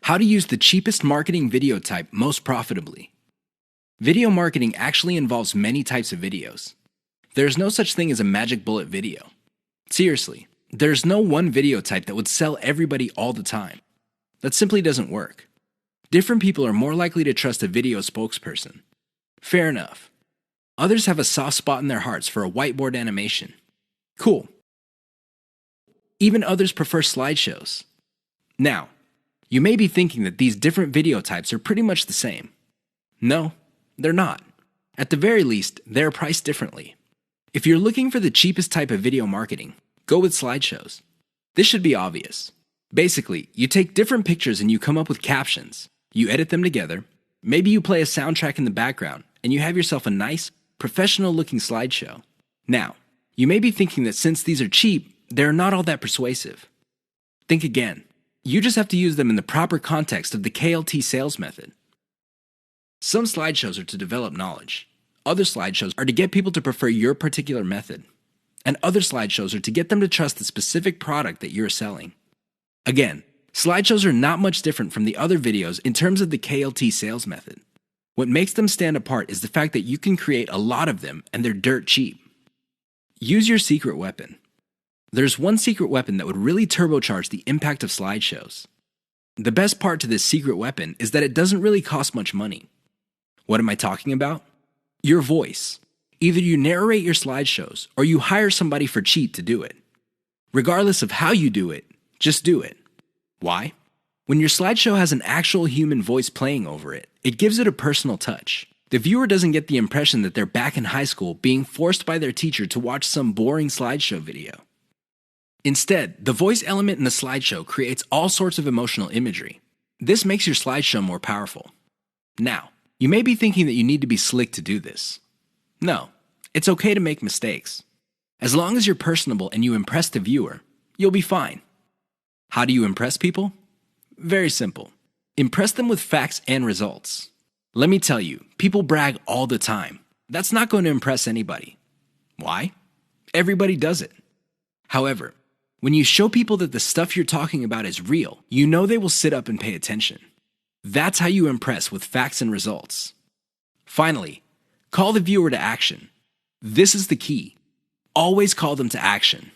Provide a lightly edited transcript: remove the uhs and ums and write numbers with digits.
How to use the cheapest marketing video type most profitably. Video marketing actually involves many types of videos. There's no such thing as a magic bullet video. Seriously, there's no one video type that would sell everybody all the time. That simply doesn't work. Different people are more likely to trust a video spokesperson. Fair enough. Others have a soft spot in their hearts for a whiteboard animation. Cool. Even others prefer slideshows. Now, you may be thinking that these different video types are pretty much the same. No, they're not. At the very least, they're priced differently. If you're looking for the cheapest type of video marketing, go with slideshows. This should be obvious. Basically, you take different pictures and you come up with captions. You edit them together. Maybe you play a soundtrack in the background, and you have yourself a nice, professional-looking slideshow. Now, you may be thinking that since these are cheap, they're not all that persuasive. Think again. You just have to use them in the proper context of the KLT sales method. Some slideshows are to develop knowledge. Other slideshows are to get people to prefer your particular method. And other slideshows are to get them to trust the specific product that you're selling. Again, slideshows are not much different from the other videos in terms of the KLT sales method. What makes them stand apart is the fact that you can create a lot of them and they're dirt cheap. Use your secret weapon. There's one secret weapon that would really turbocharge the impact of slideshows. The best part to this secret weapon is that it doesn't really cost much money. What am I talking about? Your voice. Either you narrate your slideshows or you hire somebody for cheap to do it. Regardless of how you do it, just do it. Why? When your slideshow has an actual human voice playing over it, it gives it a personal touch. The viewer doesn't get the impression that they're back in high school being forced by their teacher to watch some boring slideshow video. Instead, the voice element in the slideshow creates all sorts of emotional imagery. This makes your slideshow more powerful. Now, you may be thinking that you need to be slick to do this. No, it's okay to make mistakes. As long as you're personable and you impress the viewer, you'll be fine. How do you impress people? Very simple. Impress them with facts and results. Let me tell you, people brag all the time. That's not going to impress anybody. Why? Everybody does it. However, when you show people that the stuff you're talking about is real, you know they will sit up and pay attention. That's how you impress with facts and results. Finally, call the viewer to action. This is the key. Always call them to action.